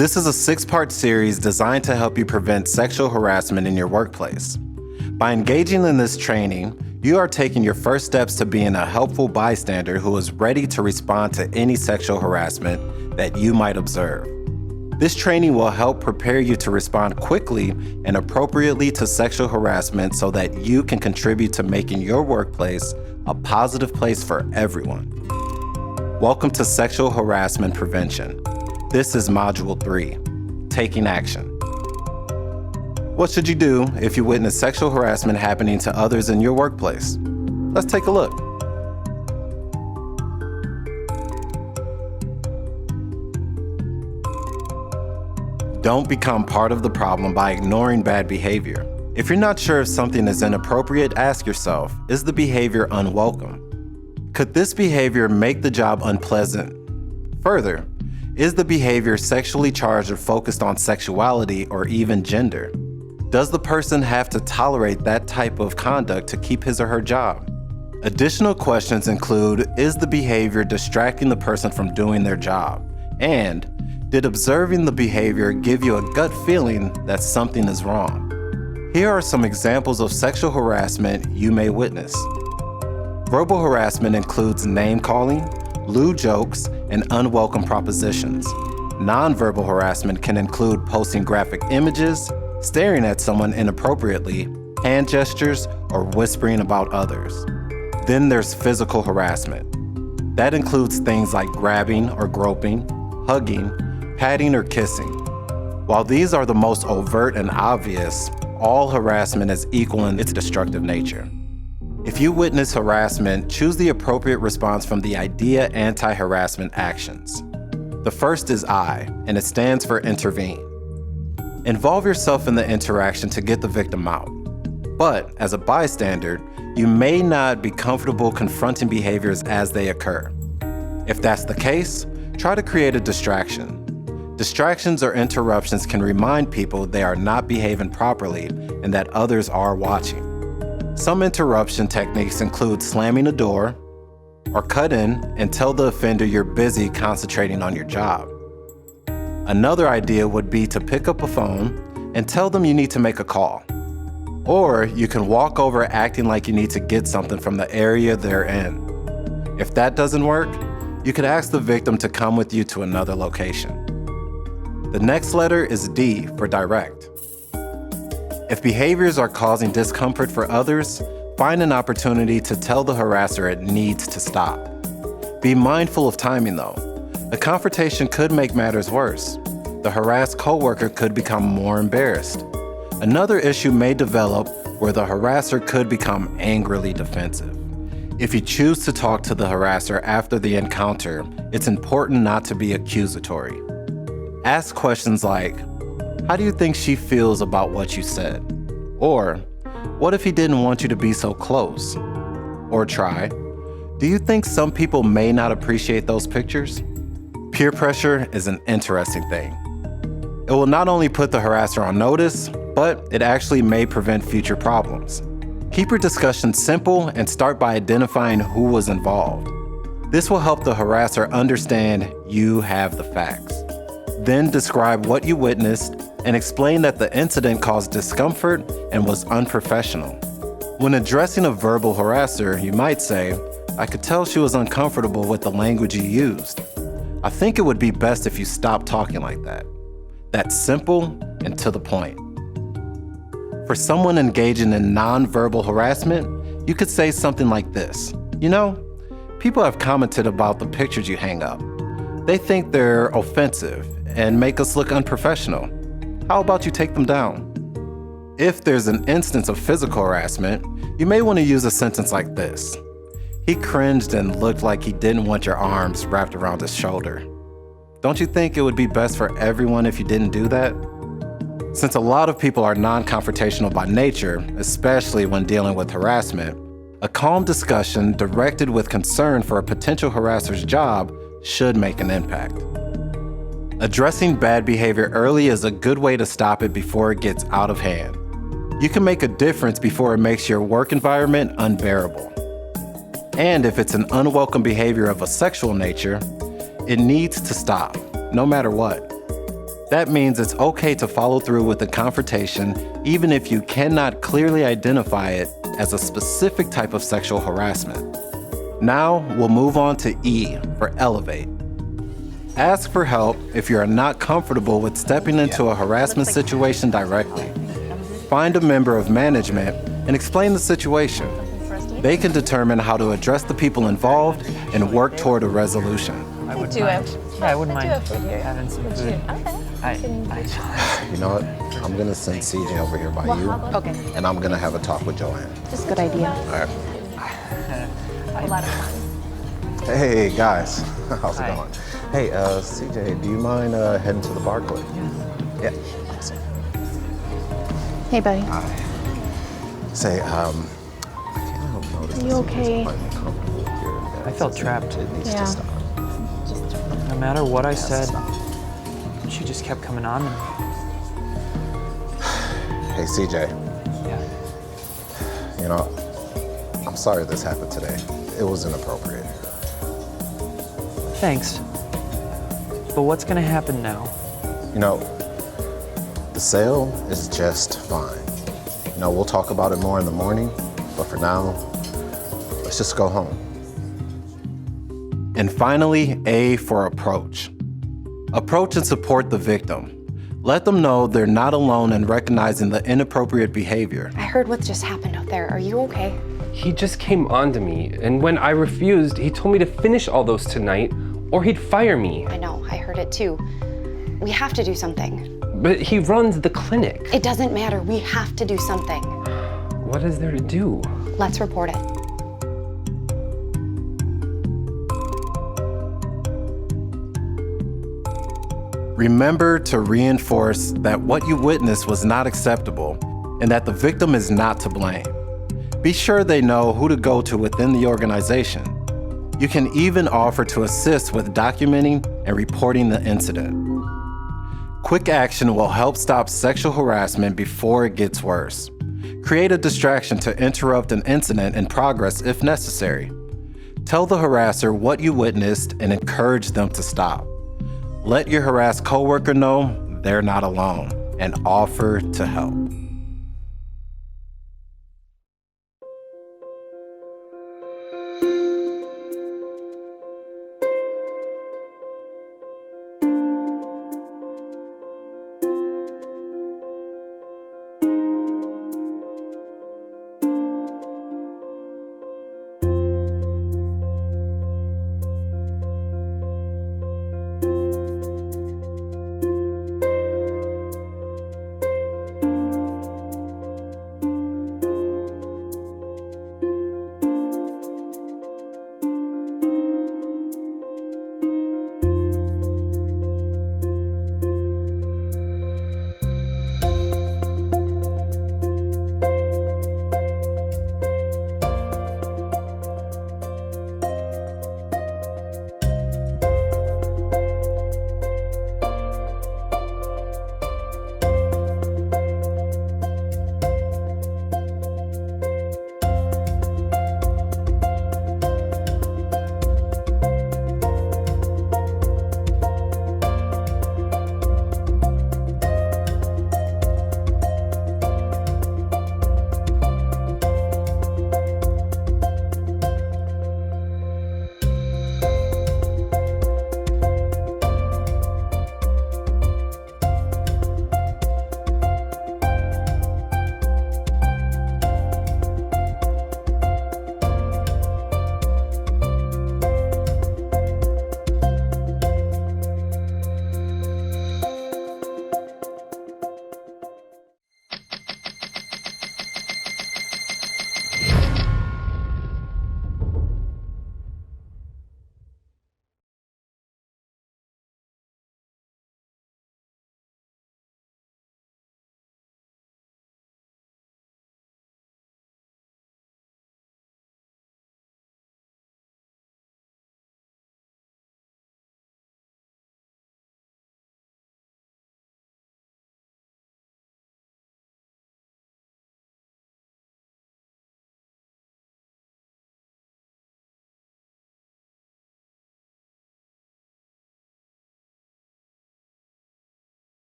This is a 6-part series designed to help you prevent sexual harassment in your workplace. By engaging in this training, you are taking your first steps to being a helpful bystander who is ready to respond to any sexual harassment that you might observe. This training will help prepare you to respond quickly and appropriately to sexual harassment so that you can contribute to making your workplace a positive place for everyone. Welcome to Sexual Harassment Prevention. This is Module 3, Taking Action. What should you do if you witness sexual harassment happening to others in your workplace? Let's take a look. Don't become part of the problem by ignoring bad behavior. If you're not sure if something is inappropriate, ask yourself, is the behavior unwelcome? Could this behavior make the job unpleasant? Further, is the behavior sexually charged or focused on sexuality or even gender? Does the person have to tolerate that type of conduct to keep his or her job? Additional questions include, is the behavior distracting the person from doing their job? And did observing the behavior give you a gut feeling that something is wrong? Here are some examples of sexual harassment you may witness. Verbal harassment includes name-calling, lewd jokes, and unwelcome propositions. Nonverbal harassment can include posting graphic images, staring at someone inappropriately, hand gestures, or whispering about others. Then there's physical harassment. That includes things like grabbing or groping, hugging, patting, or kissing. While these are the most overt and obvious, all harassment is equal in its destructive nature. If you witness harassment, choose the appropriate response from the IDEA anti-harassment actions. The first is I, and it stands for intervene. Involve yourself in the interaction to get the victim out. But as a bystander, you may not be comfortable confronting behaviors as they occur. If that's the case, try to create a distraction. Distractions or interruptions can remind people they are not behaving properly and that others are watching. Some interruption techniques include slamming a door, or cut in and tell the offender you're busy concentrating on your job. Another idea would be to pick up a phone and tell them you need to make a call. Or you can walk over acting like you need to get something from the area they're in. If that doesn't work, you could ask the victim to come with you to another location. The next letter is D for direct. If behaviors are causing discomfort for others, find an opportunity to tell the harasser it needs to stop. Be mindful of timing though. A confrontation could make matters worse. The harassed coworker could become more embarrassed. Another issue may develop where the harasser could become angrily defensive. If you choose to talk to the harasser after the encounter, it's important not to be accusatory. Ask questions like, how do you think she feels about what you said? Or, what if he didn't want you to be so close? Or try, do you think some people may not appreciate those pictures? Peer pressure is an interesting thing. It will not only put the harasser on notice, but it actually may prevent future problems. Keep your discussion simple and start by identifying who was involved. This will help the harasser understand you have the facts. Then describe what you witnessed and explain that the incident caused discomfort and was unprofessional. When addressing a verbal harasser, you might say, I could tell she was uncomfortable with the language you used. I think it would be best if you stopped talking like that. That's simple and to the point. For someone engaging in nonverbal harassment, you could say something like this. You know, people have commented about the pictures you hang up. They think they're offensive and make us look unprofessional. How about you take them down? If there's an instance of physical harassment, you may want to use a sentence like this. He cringed and looked like he didn't want your arms wrapped around his shoulder. Don't you think it would be best for everyone if you didn't do that? Since a lot of people are non-confrontational by nature, especially when dealing with harassment, a calm discussion directed with concern for a potential harasser's job should make an impact. Addressing bad behavior early is a good way to stop it before it gets out of hand. You can make a difference before it makes your work environment unbearable. And if it's an unwelcome behavior of a sexual nature, it needs to stop, no matter what. That means it's okay to follow through with the confrontation even if you cannot clearly identify it as a specific type of sexual harassment. Now, we'll move on to E for elevate. Ask for help if you are not comfortable with stepping into a harassment situation directly. Find a member of management and explain the situation. They can determine how to address the people involved and work toward a resolution. I wouldn't mind. Yeah, I wouldn't mind having some food. You know what? I'm gonna send CJ over here by you. Okay. And I'm gonna have a talk with Joanne. Just a good idea. All right. A lot of fun. Hey guys, how's it Hi. going? Hey, CJ, do you mind heading to the bar quick? Yeah. Awesome. Hey, buddy. Say, I can't help notice. Are you okay? I felt trapped. It needs Yeah. to stop. No matter what I said, she just kept coming on to me. Hey, CJ, Yeah. you know, I'm sorry this happened today. It was inappropriate. Thanks. But what's gonna happen now? You know, the sale is just fine. You know, we'll talk about it more in the morning, but for now, let's just go home. And finally, A for approach. Approach and support the victim. Let them know they're not alone in recognizing the inappropriate behavior. I heard what just happened out there. Are you okay? He just came on to me, and when I refused, he told me to finish all those tonight, or he'd fire me. I know, I heard it too. We have to do something. But he runs the clinic. It doesn't matter, we have to do something. What is there to do? Let's report it. Remember to reinforce that what you witnessed was not acceptable and that the victim is not to blame. Be sure they know who to go to within the organization. You can even offer to assist with documenting and reporting the incident. Quick action will help stop sexual harassment before it gets worse. Create a distraction to interrupt an incident in progress if necessary. Tell the harasser what you witnessed and encourage them to stop. Let your harassed coworker know they're not alone and offer to help.